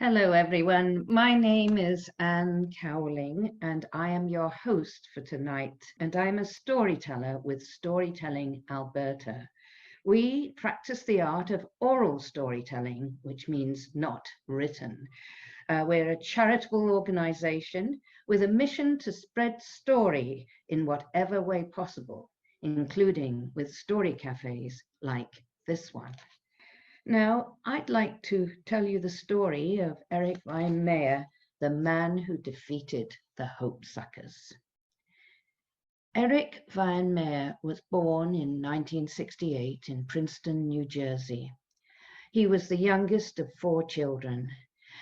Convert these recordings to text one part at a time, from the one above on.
Hello, everyone. My name is Anne Cowling, and I am your host for tonight. And I'm a storyteller with Storytelling Alberta. We practice the art of oral storytelling, which means not written. We're a charitable organization with a mission to spread story in whatever way possible, including with story cafes like this one. Now, I'd like to tell you the story of Erik Weihenmayer, the man who defeated the hope suckers. Erik Weihenmayer was born in 1968 in Princeton, New Jersey. He was the youngest of 4 children,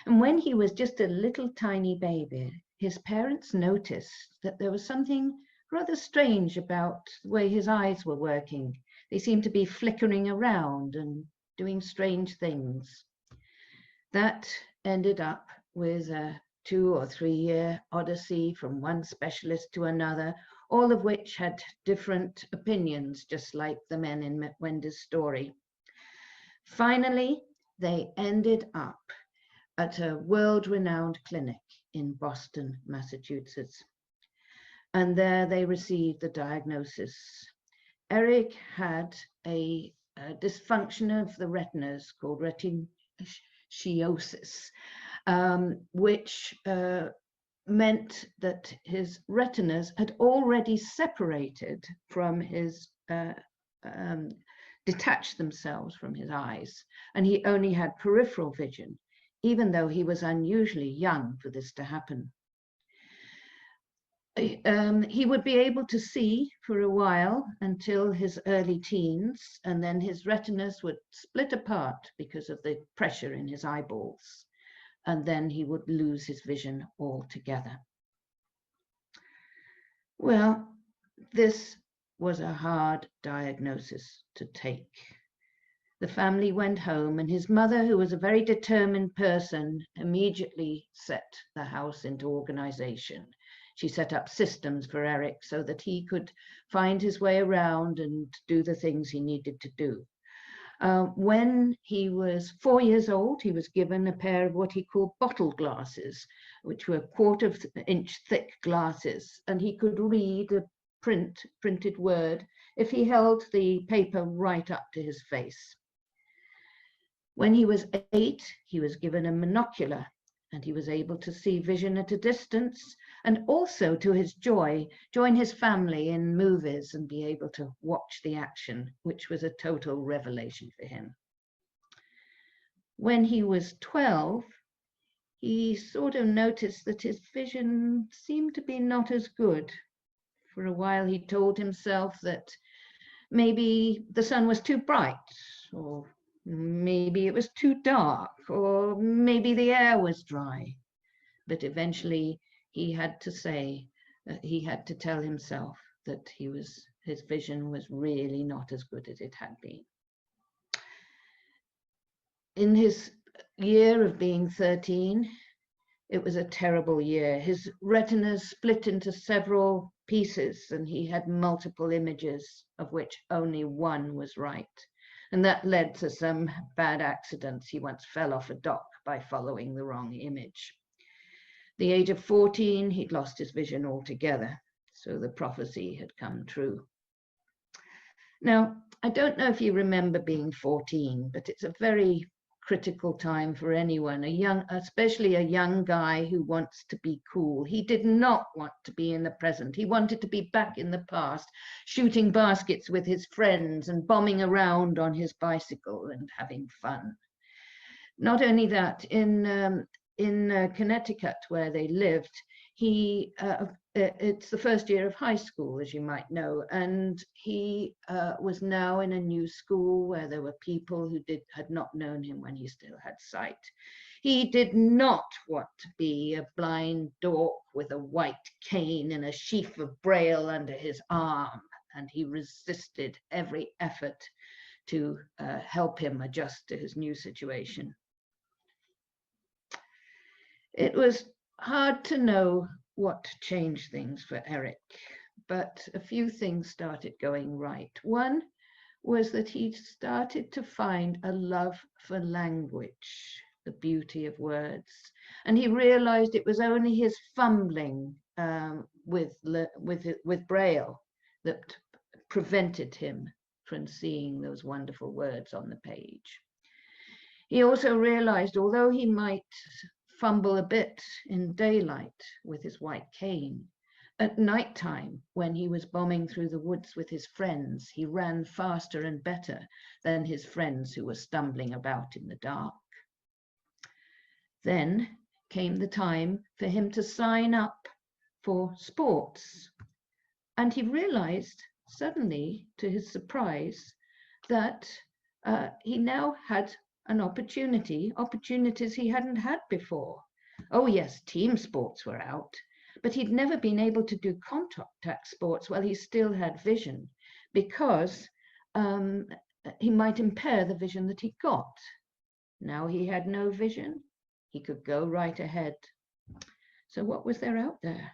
and when he was just a little tiny baby, his parents noticed that there was something rather strange about the way his eyes were working. They seemed to be flickering around and doing strange things. That ended up with a 2 or 3 year odyssey from one specialist to another, all of which had different opinions, just like the men in Wendy's story. Finally, they ended up at a world-renowned clinic in Boston, Massachusetts. And there they received the diagnosis. Erik had a dysfunction of the retinas called retinochiosis, which meant that his retinas had already separated from his, detached themselves from his eyes, and he only had peripheral vision, even though he was unusually young for this to happen. He would be able to see for a while until his early teens, and then his retinas would split apart because of the pressure in his eyeballs, and then he would lose his vision altogether. Well, this was a hard diagnosis to take. The family went home, and his mother, who was a very determined person, immediately set the house into organization. She set up systems for Erik so that he could find his way around and do the things he needed to do. When he was 4 years old, he was given a pair of what he called bottle glasses, which were 1/4 inch thick glasses, and he could read a printed word if he held the paper right up to his face. When he was 8, he was given a monocular, and he was able to see vision at a distance, and also, to his joy, join his family in movies and be able to watch the action, which was a total revelation for him. When he was 12, he sort of noticed that his vision seemed to be not as good. For a while, he told himself that maybe the sun was too bright, or maybe it was too dark, or maybe the air was dry. But eventually he had to say, he had to tell himself that his vision was really not as good as it had been. In his year of being 13, it was a terrible year. His retinas split into several pieces, and he had multiple images, of which only one was right. And that led to some bad accidents. He once fell off a dock by following the wrong image. The age of 14, he'd lost his vision altogether, so the prophecy had come true. Now, I don't know if you remember being 14, but it's a very critical time for anyone, especially a young guy who wants to be cool. He did not want to be in the present. He wanted to be back in the past, shooting baskets with his friends and bombing around on his bicycle and having fun. Not only that, in Connecticut, where they lived, it's the first year of high school, as you might know, and he was now in a new school where there were people who had not known him when he still had sight. He did not want to be a blind dork with a white cane and a sheaf of braille under his arm, and he resisted every effort to help him adjust to his new situation. It was hard to know what changed things for Erik, but a few things started going right. One was that he started to find a love for language. the beauty of words. And he realized it was only his fumbling with Braille that prevented him from seeing those wonderful words on the page. He also realized, although he might fumble a bit in daylight with his white cane, at nighttime, when he was bombing through the woods with his friends, he ran faster and better than his friends who were stumbling about in the dark. Then came the time for him to sign up for sports. And he realized suddenly, to his surprise, that he now had an opportunities he hadn't had before. Oh yes, team sports were out, but he'd never been able to do contact sports while he still had vision, because he might impair the vision that he got. Now he had no vision. He could go right ahead. So what was there out there?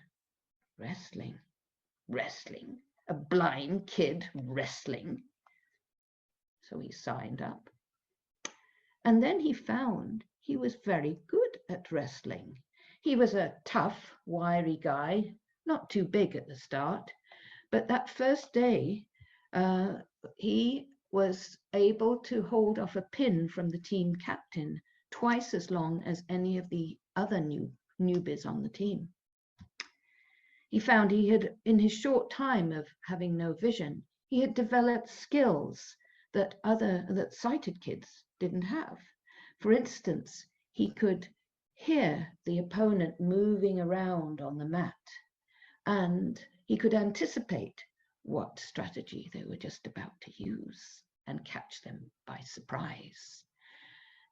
Wrestling. Wrestling. A blind kid wrestling. So he signed up. And then he found he was very good at wrestling. He was a tough, wiry guy, not too big at the start, but that first day, he was able to hold off a pin from the team captain twice as long as any of the other newbies on the team. He found he had, in his short time of having no vision, he had developed skills that sighted kids didn't have. For instance, he could hear the opponent moving around on the mat, and he could anticipate what strategy they were just about to use and catch them by surprise.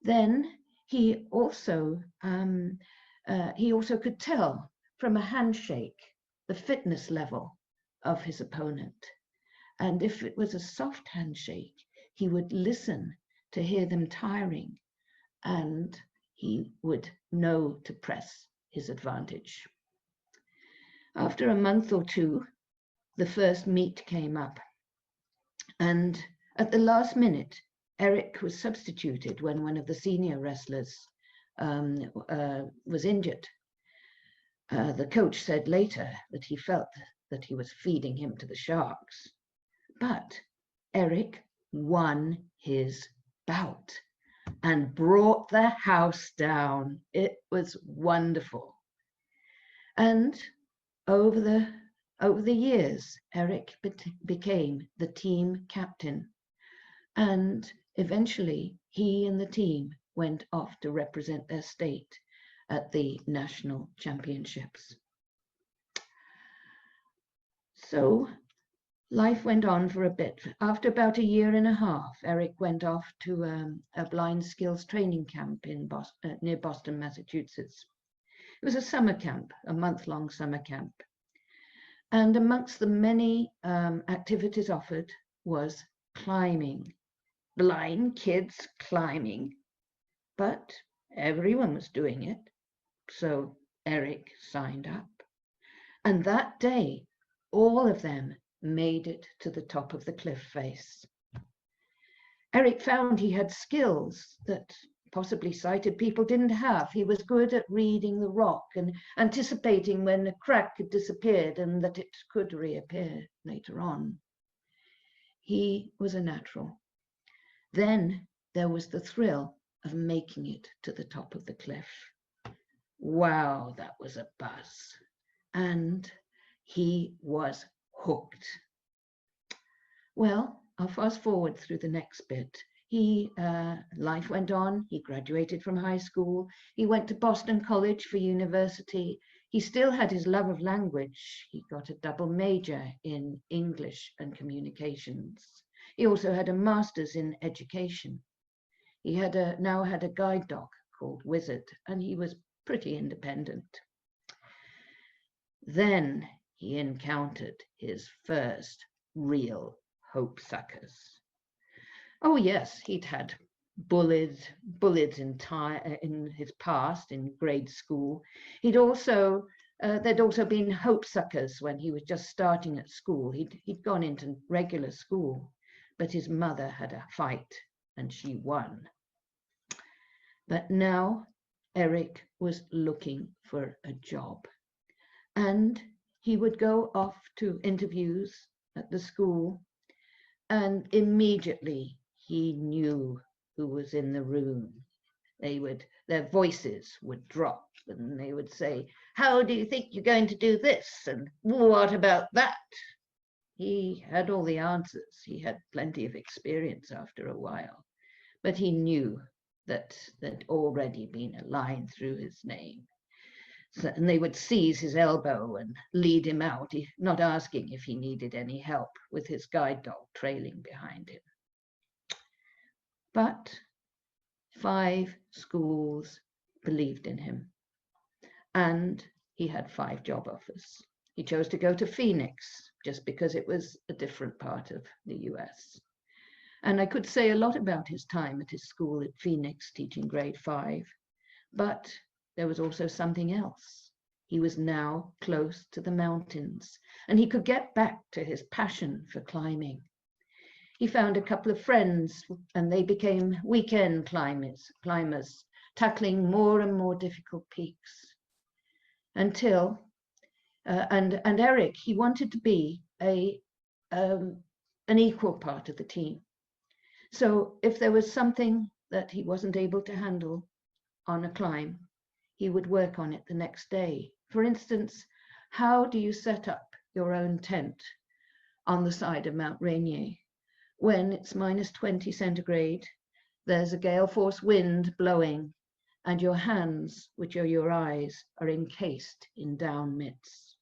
Then he also could tell from a handshake the fitness level of his opponent. And if it was a soft handshake, he would listen to hear them tiring, and he would know to press his advantage. After a month or two, the first meet came up, and at the last minute, Erik was substituted when one of the senior wrestlers was injured. The coach said later that he felt that he was feeding him to the sharks. But Erik won his bout and brought the house down. It was wonderful. And over the years, Erik became the team captain. And eventually, he and the team went off to represent their state at the national championships. So life went on for a bit. After about a year and a half, Erik went off to a blind skills training camp in near Boston, Massachusetts. It was a summer camp, a month-long summer camp. And amongst the many activities offered was climbing. Blind kids climbing. But everyone was doing it. So Erik signed up. And that day, all of them made it to the top of the cliff face. Erik found he had skills that possibly sighted people didn't have. He was good at reading the rock and anticipating when a crack had disappeared and that it could reappear later on. He was a natural. Then there was the thrill of making it to the top of the cliff. Wow, that was a buzz. And he was hooked. Well, I'll fast forward through the next bit. Life went on. He graduated from high school. He went to Boston College for university. He still had his love of language. He got a double major in English and communications. He also had a master's in education. He now had a guide dog called Wizard, and he was pretty independent. Then he encountered his first real hope suckers. Oh yes, he'd had bullies in his past in grade school. There'd also been hope suckers when he was just starting at school. He'd gone into regular school, but his mother had a fight and she won. But now Erik was looking for a job, and he would go off to interviews at the school, and immediately he knew who was in the room. Their voices would drop, and they would say, "How do you think you're going to do this? And what about that?" He had all the answers. He had plenty of experience after a while, but he knew that there'd already been a line through his name. So, and they would seize his elbow and lead him out, not asking if he needed any help, with his guide dog trailing behind him. But 5 schools believed in him, and he had 5 job offers. He chose to go to Phoenix just because it was a different part of the US. And I could say a lot about his time at his school at Phoenix teaching grade 5, but there was also something else. He was now close to the mountains, and he could get back to his passion for climbing. He found a couple of friends, and they became weekend climbers, tackling more and more difficult peaks. Until, and Erik, he wanted to be an equal part of the team. So if there was something that he wasn't able to handle on a climb, he would work on it the next day. For instance, how do you set up your own tent on the side of Mount Rainier when it's -20 centigrade, there's a gale force wind blowing, and your hands, which are your eyes, are encased in down mitts?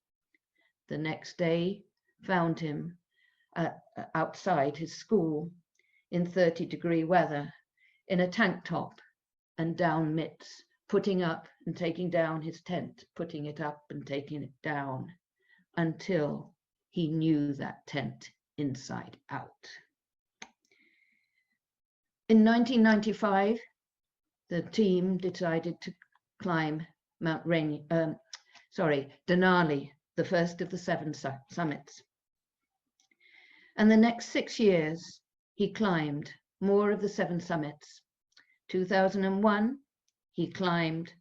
The next day found him outside his school in 30-degree weather, in a tank top and down mitts, putting up and taking down his tent, putting it up and taking it down, until he knew that tent inside out. In 1995, the team decided to climb Mount Rainier, Denali, the first of the 7 summits. And the next 6 years, he climbed more of the 7 summits. 2001, he climbed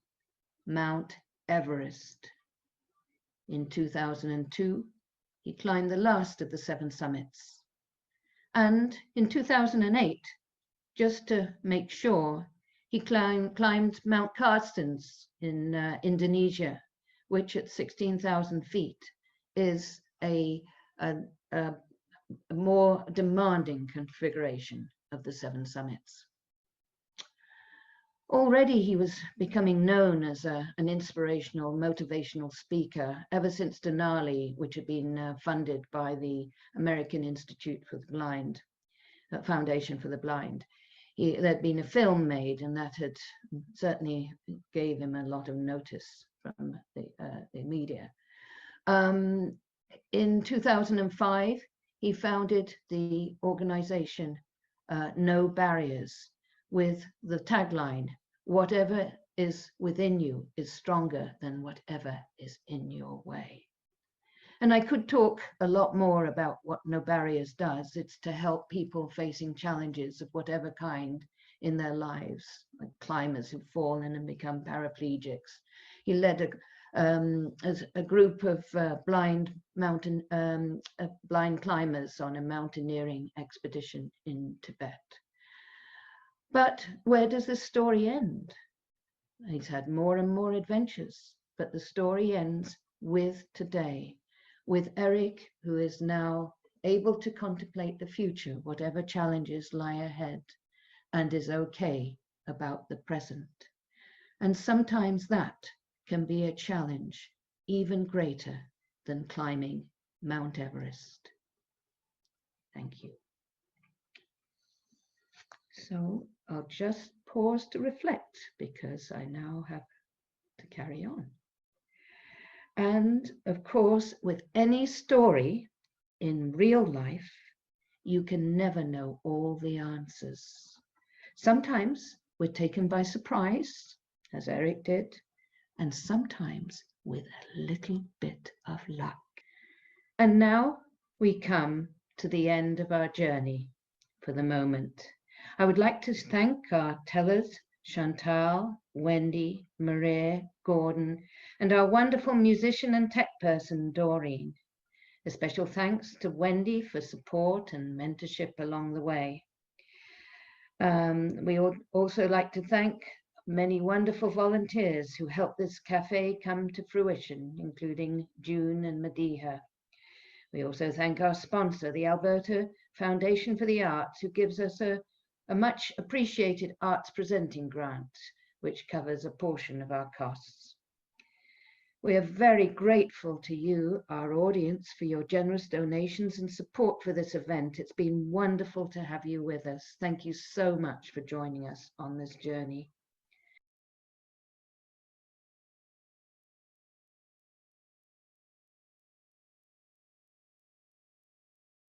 Mount Everest. In 2002, he climbed the last of the 7 summits. And in 2008, just to make sure, he climbed Mount Carstens in Indonesia, which at 16,000 feet is a more demanding configuration of the 7 summits. Already he was becoming known as an inspirational, motivational speaker ever since Denali, which had been funded by the American Institute for the Blind, Foundation for the Blind. There'd been a film made, and that had certainly gave him a lot of notice from the media. In 2005, he founded the organization No Barriers, with the tagline, "Whatever is within you is stronger than whatever is in your way." And I could talk a lot more about what No Barriers does. It's to help people facing challenges of whatever kind in their lives, like climbers who've fallen and become paraplegics. He led a group of blind climbers on a mountaineering expedition in Tibet. But where does this story end? He's had more and more adventures, but the story ends with today, with Erik, who is now able to contemplate the future, whatever challenges lie ahead, and is okay about the present. And sometimes that can be a challenge even greater than climbing Mount Everest. Thank you. So I'll just pause to reflect, because I now have to carry on. And of course, with any story in real life, you can never know all the answers. Sometimes we're taken by surprise, as Erik did, and sometimes with a little bit of luck. And now we come to the end of our journey for the moment. I would like to thank our tellers, Chantal, Wendy, Maria, Gordon, and our wonderful musician and tech person, Doreen. A special thanks to Wendy for support and mentorship along the way. We also like to thank many wonderful volunteers who helped this cafe come to fruition, including June and Madiha. We also thank our sponsor, the Alberta Foundation for the Arts, who gives us a much appreciated arts presenting grant, which covers a portion of our costs. We are very grateful to you, our audience, for your generous donations and support for this event. It's been wonderful to have you with us. Thank you so much for joining us on this journey.